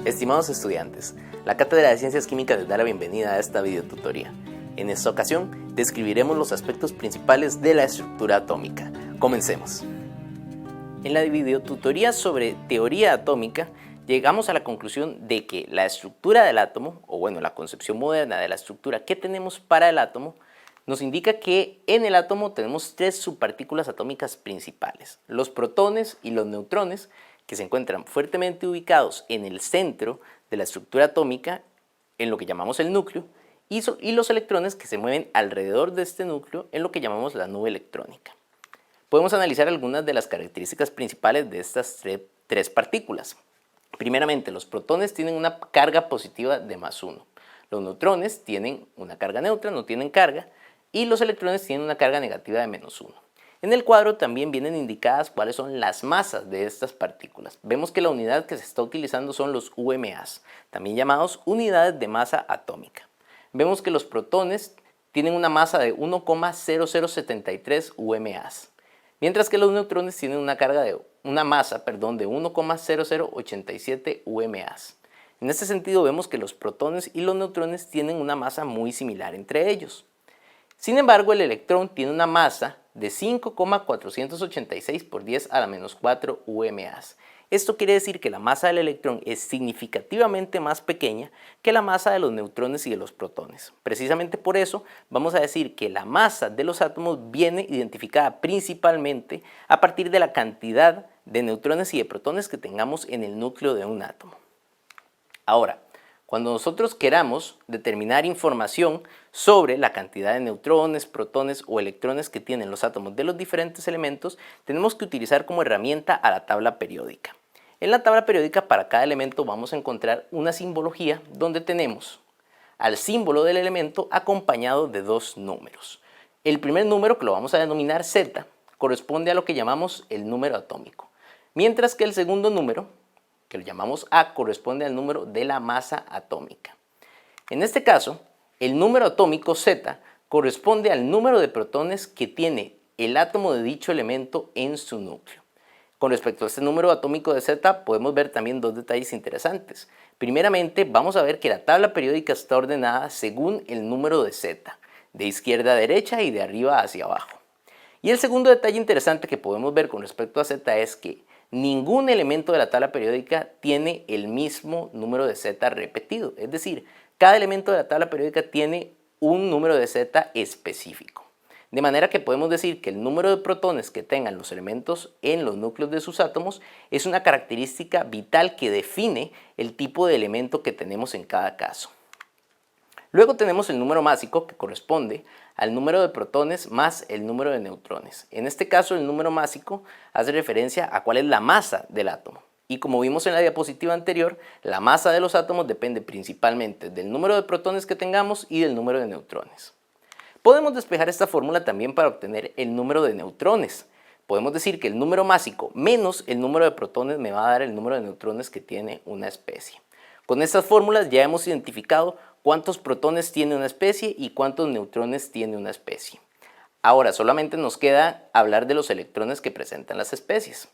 Estimados estudiantes, la Cátedra de Ciencias Químicas les da la bienvenida a esta videotutoría. En esta ocasión, describiremos los aspectos principales de la estructura atómica. Comencemos. En la videotutoría sobre teoría atómica, llegamos a la conclusión de que la estructura del átomo, o bueno, la concepción moderna de la estructura que tenemos para el átomo, nos indica que en el átomo tenemos tres subpartículas atómicas principales, los protones y los neutrones, que se encuentran fuertemente ubicados en el centro de la estructura atómica, en lo que llamamos el núcleo, y los electrones que se mueven alrededor de este núcleo en lo que llamamos la nube electrónica. Podemos analizar algunas de las características principales de estas tres partículas. Primeramente, los protones tienen una carga positiva de +1. Los neutrones tienen una carga neutra, no tienen carga, y los electrones tienen una carga negativa de -1. En el cuadro también vienen indicadas cuáles son las masas de estas partículas. Vemos que la unidad que se está utilizando son los UMAs, también llamados unidades de masa atómica. Vemos que los protones tienen una masa de 1,0073 UMAs, mientras que los neutrones tienen una masa de 1,0087 UMAs. En este sentido vemos que los protones y los neutrones tienen una masa muy similar entre ellos. Sin embargo, el electrón tiene una masa de 5,486 por 10 a la -4 UMAs. Esto quiere decir que la masa del electrón es significativamente más pequeña que la masa de los neutrones y de los protones. Precisamente por eso vamos a decir que la masa de los átomos viene identificada principalmente a partir de la cantidad de neutrones y de protones que tengamos en el núcleo de un átomo. Ahora, cuando nosotros queramos determinar información sobre la cantidad de neutrones, protones o electrones que tienen los átomos de los diferentes elementos, tenemos que utilizar como herramienta a la tabla periódica. En la tabla periódica para cada elemento vamos a encontrar una simbología donde tenemos al símbolo del elemento acompañado de dos números. El primer número, que lo vamos a denominar Z, corresponde a lo que llamamos el número atómico, mientras que el segundo número, que lo llamamos A, corresponde al número de la masa atómica. En este caso, el número atómico Z corresponde al número de protones que tiene el átomo de dicho elemento en su núcleo. Con respecto a este número atómico de Z, podemos ver también dos detalles interesantes. Primeramente, vamos a ver que la tabla periódica está ordenada según el número de Z, de izquierda a derecha y de arriba hacia abajo. Y el segundo detalle interesante que podemos ver con respecto a Z es que ningún elemento de la tabla periódica tiene el mismo número de Z repetido, es decir, cada elemento de la tabla periódica tiene un número de Z específico. De manera que podemos decir que el número de protones que tengan los elementos en los núcleos de sus átomos es una característica vital que define el tipo de elemento que tenemos en cada caso. Luego tenemos el número másico, que corresponde al número de protones más el número de neutrones. En este caso, el número másico hace referencia a cuál es la masa del átomo. Y como vimos en la diapositiva anterior, la masa de los átomos depende principalmente del número de protones que tengamos y del número de neutrones. Podemos despejar esta fórmula también para obtener el número de neutrones. Podemos decir que el número másico menos el número de protones me va a dar el número de neutrones que tiene una especie. Con estas fórmulas ya hemos identificado cuántos protones tiene una especie y cuántos neutrones tiene una especie. Ahora solamente nos queda hablar de los electrones que presentan las especies.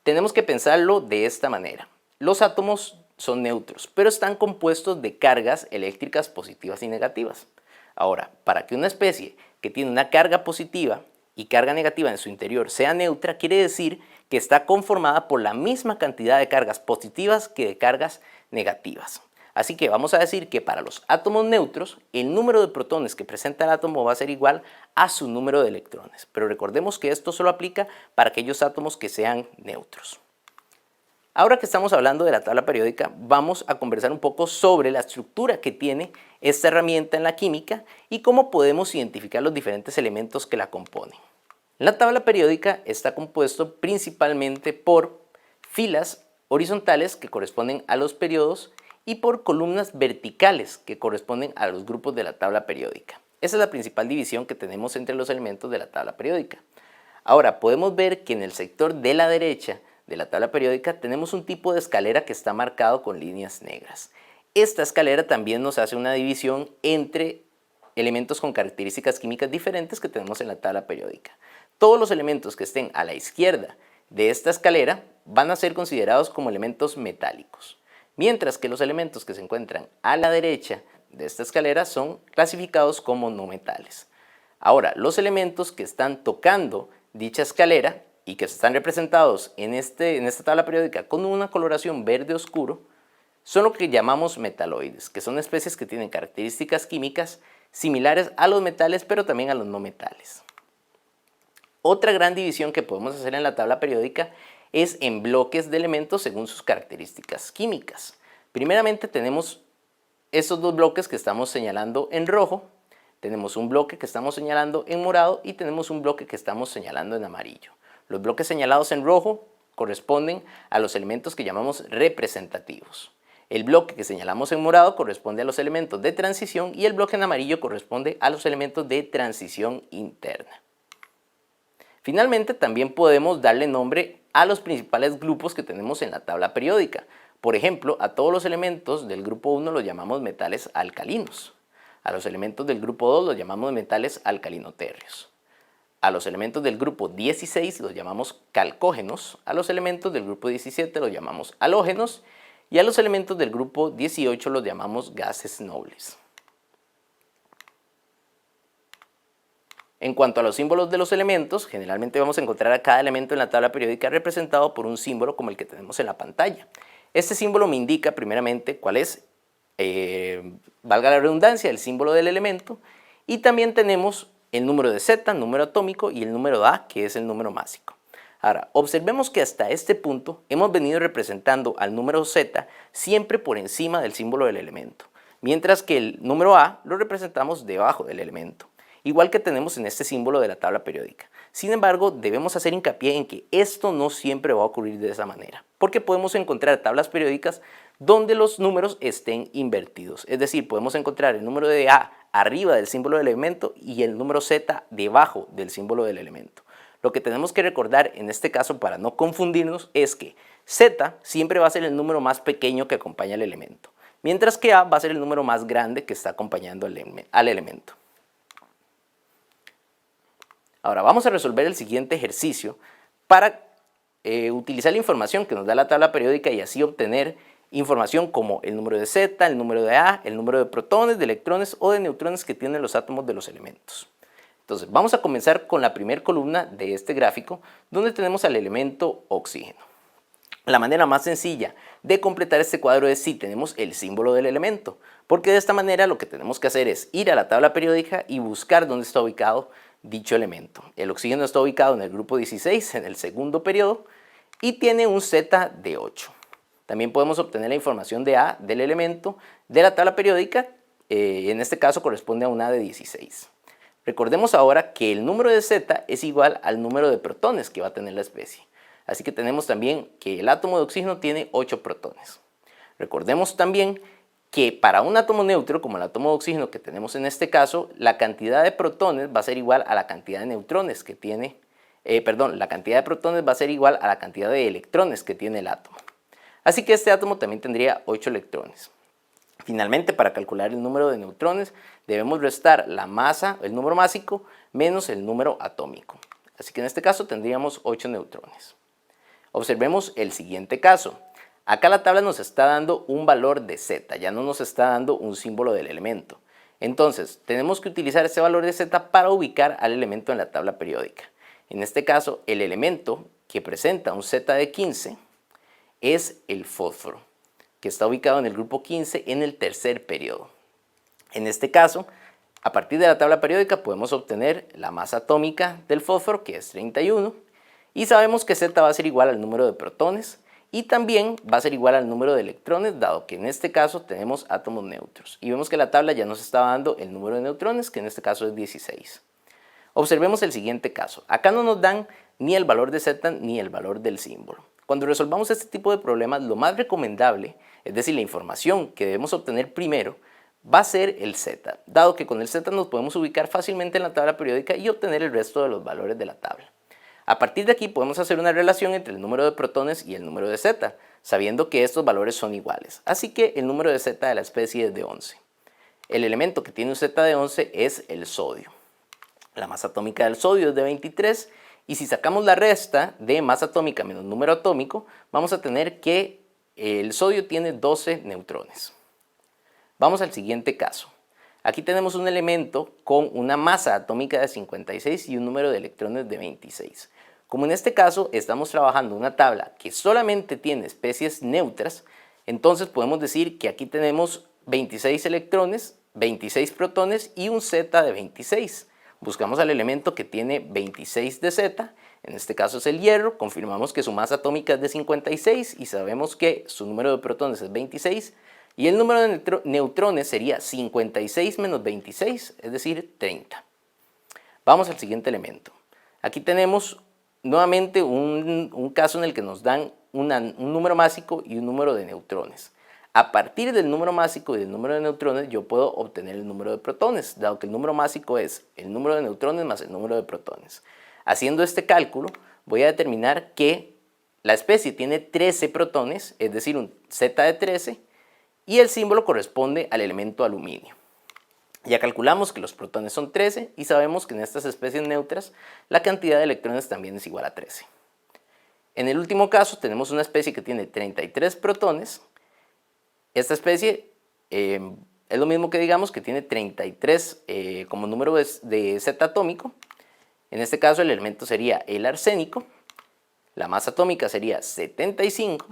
Tenemos que pensarlo de esta manera. Los átomos son neutros, pero están compuestos de cargas eléctricas positivas y negativas. Ahora, para que una especie que tiene una carga positiva y carga negativa en su interior sea neutra, quiere decir que está conformada por la misma cantidad de cargas positivas que de cargas negativas. Así que vamos a decir que para los átomos neutros, el número de protones que presenta el átomo va a ser igual a su número de electrones. Pero recordemos que esto solo aplica para aquellos átomos que sean neutros. Ahora que estamos hablando de la tabla periódica, vamos a conversar un poco sobre la estructura que tiene esta herramienta en la química y cómo podemos identificar los diferentes elementos que la componen. La tabla periódica está compuesto principalmente por filas horizontales que corresponden a los periodos y por columnas verticales que corresponden a los grupos de la tabla periódica. Esa es la principal división que tenemos entre los elementos de la tabla periódica. Ahora podemos ver que en el sector de la derecha de la tabla periódica tenemos un tipo de escalera que está marcado con líneas negras. Esta escalera también nos hace una división entre elementos con características químicas diferentes que tenemos en la tabla periódica. Todos los elementos que estén a la izquierda de esta escalera van a ser considerados como elementos metálicos, mientras que los elementos que se encuentran a la derecha de esta escalera son clasificados como no metales. Ahora, los elementos que están tocando dicha escalera y que están representados en esta tabla periódica con una coloración verde oscuro son lo que llamamos metaloides, que son especies que tienen características químicas similares a los metales, pero también a los no metales. Otra gran división que podemos hacer en la tabla periódica es en bloques de elementos según sus características químicas. Primeramente tenemos estos dos bloques que estamos señalando en rojo, tenemos un bloque que estamos señalando en morado y tenemos un bloque que estamos señalando en amarillo. Los bloques señalados en rojo corresponden a los elementos que llamamos representativos. El bloque que señalamos en morado corresponde a los elementos de transición y el bloque en amarillo corresponde a los elementos de transición interna. Finalmente, también podemos darle nombre a los principales grupos que tenemos en la tabla periódica. Por ejemplo, a todos los elementos del grupo 1 los llamamos metales alcalinos. A los elementos del grupo 2 los llamamos metales alcalinotérreos. A los elementos del grupo 16 los llamamos calcógenos, a los elementos del grupo 17 los llamamos halógenos y a los elementos del grupo 18 los llamamos gases nobles. En cuanto a los símbolos de los elementos, generalmente vamos a encontrar a cada elemento en la tabla periódica representado por un símbolo como el que tenemos en la pantalla. Este símbolo me indica primeramente cuál es, valga la redundancia, el símbolo del elemento, y también tenemos el número de Z, número atómico, y el número de A, que es el número másico. Ahora, observemos que hasta este punto hemos venido representando al número Z siempre por encima del símbolo del elemento, mientras que el número A lo representamos debajo del elemento, igual que tenemos en este símbolo de la tabla periódica. Sin embargo, debemos hacer hincapié en que esto no siempre va a ocurrir de esa manera, porque podemos encontrar tablas periódicas donde los números estén invertidos, es decir, podemos encontrar el número de A arriba del símbolo del elemento y el número Z debajo del símbolo del elemento. Lo que tenemos que recordar en este caso para no confundirnos es que Z siempre va a ser el número más pequeño que acompaña al elemento, mientras que A va a ser el número más grande que está acompañando al elemento. Ahora vamos a resolver el siguiente ejercicio para utilizar la información que nos da la tabla periódica y así obtener información como el número de Z, el número de A, el número de protones, de electrones o de neutrones que tienen los átomos de los elementos. Entonces vamos a comenzar con la primera columna de este gráfico donde tenemos al elemento oxígeno. La manera más sencilla de completar este cuadro es si tenemos el símbolo del elemento, porque de esta manera lo que tenemos que hacer es ir a la tabla periódica y buscar dónde está ubicado dicho elemento. El oxígeno está ubicado en el grupo 16, en el segundo periodo, y tiene un Z de 8. También podemos obtener la información de A del elemento de la tabla periódica, en este caso corresponde a una de 16. Recordemos ahora que el número de Z es igual al número de protones que va a tener la especie. Así que tenemos también que el átomo de oxígeno tiene 8 protones. Recordemos también que para un átomo neutro, como el átomo de oxígeno que tenemos en este caso, la cantidad de protones va a ser igual a la cantidad de neutrones que tiene, la cantidad de protones va a ser igual a la cantidad de electrones que tiene el átomo. Así que este átomo también tendría 8 electrones. Finalmente, para calcular el número de neutrones, debemos restar la masa, el número másico, menos el número atómico. Así que en este caso tendríamos 8 neutrones. Observemos el siguiente caso. Acá la tabla nos está dando un valor de Z, ya no nos está dando un símbolo del elemento. Entonces, tenemos que utilizar ese valor de Z para ubicar al elemento en la tabla periódica. En este caso, el elemento que presenta un Z de 15 es el fósforo, que está ubicado en el grupo 15 en el tercer periodo. En este caso, a partir de la tabla periódica podemos obtener la masa atómica del fósforo, que es 31, y sabemos que Z va a ser igual al número de protones y también va a ser igual al número de electrones, dado que en este caso tenemos átomos neutros. Y vemos que la tabla ya nos está dando el número de neutrones, que en este caso es 16. Observemos el siguiente caso. Acá no nos dan ni el valor de Z ni el valor del símbolo. Cuando resolvamos este tipo de problemas, lo más recomendable, es decir, la información que debemos obtener primero, va a ser el Z, dado que con el Z nos podemos ubicar fácilmente en la tabla periódica y obtener el resto de los valores de la tabla. A partir de aquí podemos hacer una relación entre el número de protones y el número de Z, sabiendo que estos valores son iguales. Así que el número de Z de la especie es de 11. El elemento que tiene un Z de 11 es el sodio. La masa atómica del sodio es de 23 y si sacamos la resta de masa atómica menos número atómico, vamos a tener que el sodio tiene 12 neutrones. Vamos al siguiente caso. Aquí tenemos un elemento con una masa atómica de 56 y un número de electrones de 26. Como en este caso estamos trabajando una tabla que solamente tiene especies neutras, entonces podemos decir que aquí tenemos 26 electrones, 26 protones y un Z de 26. Buscamos al elemento que tiene 26 de Z, en este caso es el hierro, confirmamos que su masa atómica es de 56 y sabemos que su número de protones es 26 y el número de neutrones sería 56 menos 26, es decir, 30. Vamos al siguiente elemento. Aquí tenemos nuevamente un caso en el que nos dan un número másico y un número de neutrones. A partir del número másico y del número de neutrones yo puedo obtener el número de protones, dado que el número másico es el número de neutrones más el número de protones. Haciendo este cálculo voy a determinar que la especie tiene 13 protones, es decir, un Z de 13, y el símbolo corresponde al elemento aluminio. Ya calculamos que los protones son 13 y sabemos que en estas especies neutras la cantidad de electrones también es igual a 13. En el último caso tenemos una especie que tiene 33 protones. Esta especie es lo mismo que digamos que tiene 33 como número de Z atómico. En este caso el elemento sería el arsénico, la masa atómica sería 75,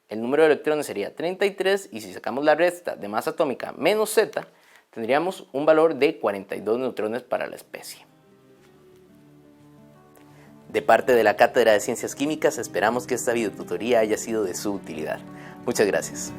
el número de electrones sería 33 y si sacamos la resta de masa atómica menos Z, tendríamos un valor de 42 neutrones para la especie. De parte de la Cátedra de Ciencias Químicas esperamos que esta videotutoría haya sido de su utilidad. Muchas gracias.